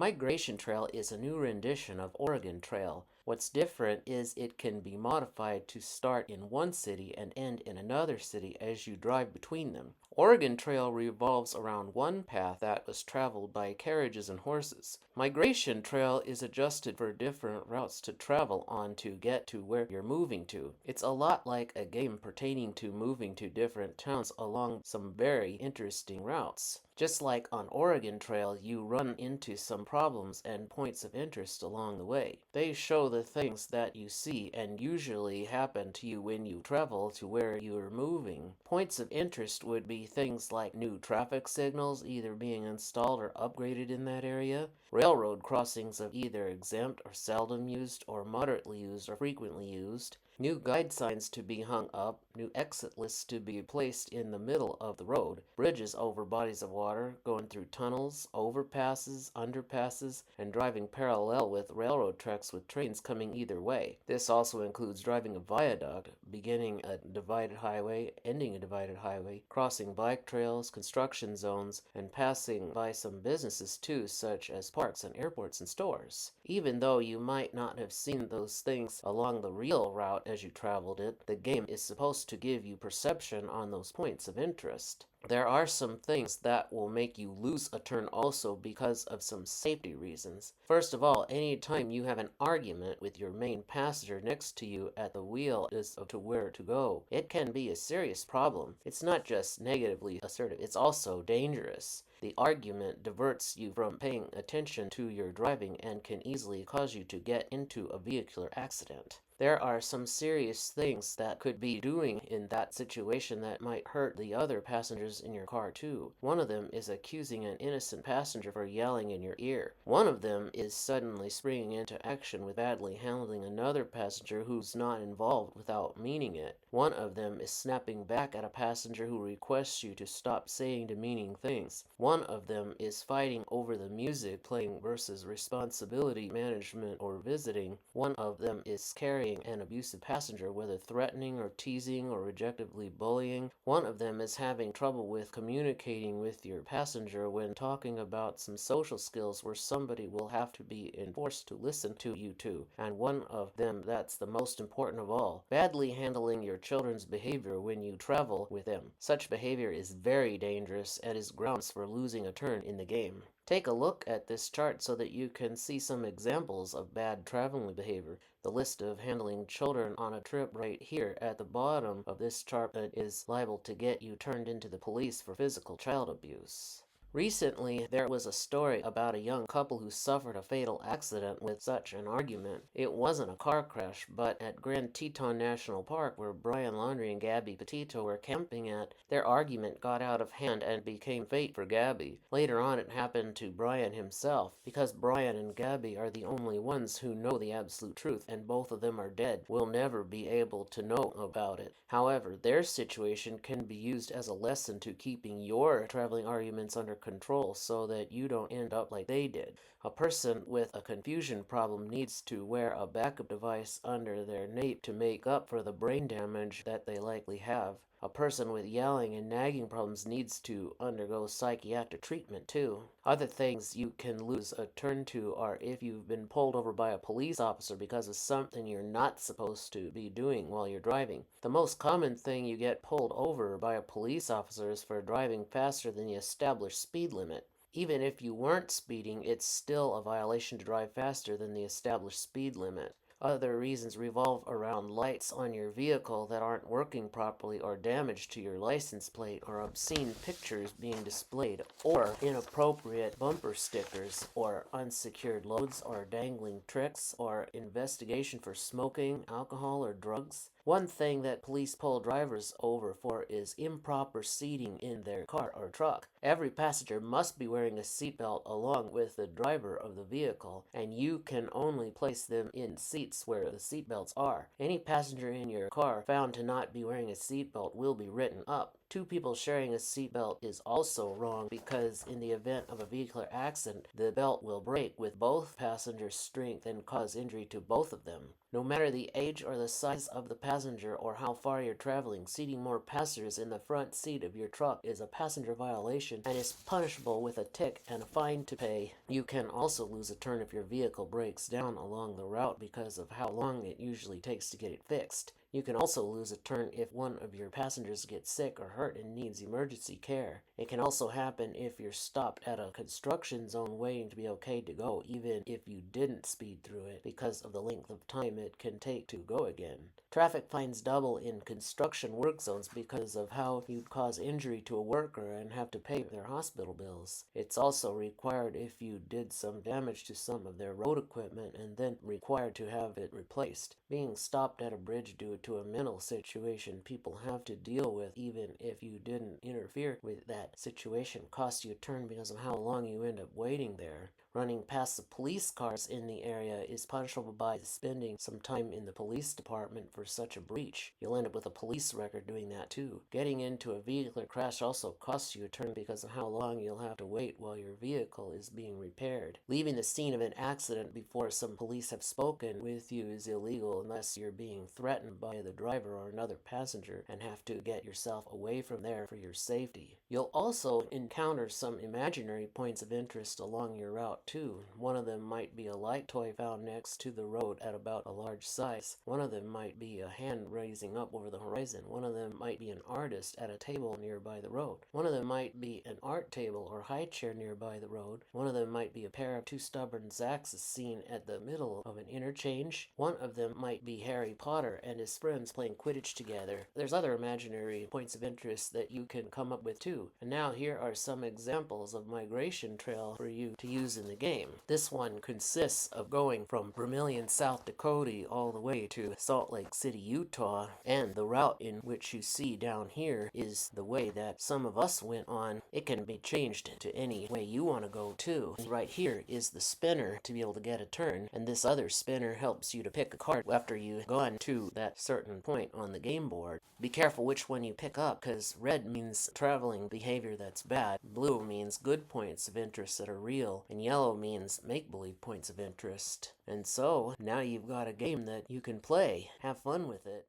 Migration Trail is a new rendition of Oregon Trail. What's different is it can be modified to start in one city and end in another city as you drive between them. Oregon Trail revolves around one path that was traveled by carriages and horses. Migration Trail is adjusted for different routes to travel on to get to where you're moving to. It's a lot like a game pertaining to moving to different towns along some very interesting routes. Just like on Oregon Trail, you run into some problems and points of interest along the way. They show the things that you see and usually happen to you when you travel to where you're moving. Points of interest would be things like new traffic signals either being installed or upgraded in that area, railroad crossings of either exempt or seldom used or moderately used or frequently used, new guide signs to be hung up, new exit lists to be placed in the middle of the road, bridges over bodies of water, going through tunnels, overpasses, underpasses, and driving parallel with railroad tracks with trains coming either way. This also includes driving a viaduct, beginning a divided highway, ending a divided highway, crossing bike trails, construction zones, and passing by some businesses too, such as parks and airports and stores. Even though you might not have seen those things along the real route as you traveled it, the game is supposed to give you perception on those points of interest. There are some things that will make you lose a turn also because of some safety reasons. First of all, anytime you have an argument with your main passenger next to you at the wheel as to where to go, it can be a serious problem. It's not just negatively assertive, it's also dangerous. The argument diverts you from paying attention to your driving and can easily cause you to get into a vehicular accident. There are some serious things that could be doing in that situation that might hurt the other passengers in your car too. One of them is accusing an innocent passenger for yelling in your ear. One of them is suddenly springing into action with badly handling another passenger who's not involved without meaning it. One of them is snapping back at a passenger who requests you to stop saying demeaning things. One of them is fighting over the music playing versus responsibility management or visiting. One of them is carrying an abusive passenger, whether threatening or teasing or rejectively bullying. One of them is having trouble with communicating with your passenger when talking about some social skills where somebody will have to be enforced to listen to you too. And one of them, that's the most important of all, badly handling your children's behavior when you travel with them. Such behavior is very dangerous and is grounds for losing a turn in the game. Take a look at this chart so that you can see some examples of bad traveling behavior. The list of handling children on a trip right here at the bottom of this chart is liable to get you turned into the police for physical child abuse. Recently, there was a story about a young couple who suffered a fatal accident with such an argument. It wasn't a car crash, but at Grand Teton National Park, where Brian Laundrie and Gabby Petito were camping at, their argument got out of hand and became fate for Gabby. Later on, it happened to Brian himself. Because Brian and Gabby are the only ones who know the absolute truth, and both of them are dead, we'll never be able to know about it. However, their situation can be used as a lesson to keeping your traveling arguments under control so that you don't end up like they did. A person with a confusion problem needs to wear a backup device under their nape to make up for the brain damage that they likely have. A person with yelling and nagging problems needs to undergo psychiatric treatment too. Other things you can lose a turn to are if you've been pulled over by a police officer because of something you're not supposed to be doing while you're driving. The most common thing you get pulled over by a police officer is for driving faster than the established speed limit. Even if you weren't speeding, it's still a violation to drive faster than the established speed limit. Other reasons revolve around lights on your vehicle that aren't working properly or damage to your license plate or obscene pictures being displayed or inappropriate bumper stickers or unsecured loads or dangling tricks or investigation for smoking, alcohol, or drugs. One thing that police pull drivers over for is improper seating in their car or truck. Every passenger must be wearing a seatbelt along with the driver of the vehicle, and you can only place them in seats where the seatbelts are. Any passenger in your car found to not be wearing a seatbelt will be written up. Two people sharing a seatbelt is also wrong because in the event of a vehicular accident, the belt will break with both passengers' strength and cause injury to both of them. No matter the age or the size of the passenger or how far you're traveling, seating more passengers in the front seat of your truck is a passenger violation and is punishable with a ticket and a fine to pay. You can also lose a turn if your vehicle breaks down along the route because of how long it usually takes to get it fixed. You can also lose a turn if one of your passengers gets sick or hurt and needs emergency care. It can also happen if you're stopped at a construction zone waiting to be okay to go, even if you didn't speed through it, because of the length of time it can take to go again. Traffic fines double in construction work zones because of how you'd cause injury to a worker and have to pay their hospital bills. It's also required if you did some damage to some of their road equipment and then required to have it replaced. Being stopped at a bridge due to a mental situation people have to deal with, even if you didn't interfere with that situation, costs you a turn because of how long you end up waiting there. Running past the police cars in the area is punishable by spending some time in the police department for such a breach. You'll end up with a police record doing that too. Getting into a vehicular crash also costs you a turn because of how long you'll have to wait while your vehicle is being repaired. Leaving the scene of an accident before some police have spoken with you is illegal unless you're being threatened by the driver or another passenger and have to get yourself away from there for your safety. You'll also encounter some imaginary points of interest along your route too. One of them might be a light toy found next to the road at about a large size. One of them might be a hand raising up over the horizon. One of them might be an artist at a table nearby the road. One of them might be an art table or high chair nearby the road. One of them might be a pair of two stubborn Zaxes seen at the middle of an interchange. One of them might be Harry Potter and his friends playing Quidditch together. There's other imaginary points of interest that you can come up with too. And now here are some examples of migration trail for you to use in the game. This one consists of going from Vermilion, South Dakota all the way to Salt Lake City, Utah, and the route in which you see down here is the way that some of us went on. It can be changed to any way you want to go too. Right here is the spinner to be able to get a turn, and this other spinner helps you to pick a card after you've gone to that certain point on the game board. Be careful which one you pick up, because red means traveling behavior that's bad, blue means good points of interest that are real, and yellow means make-believe points of interest. And so, now you've got a game that you can play. Have fun with it.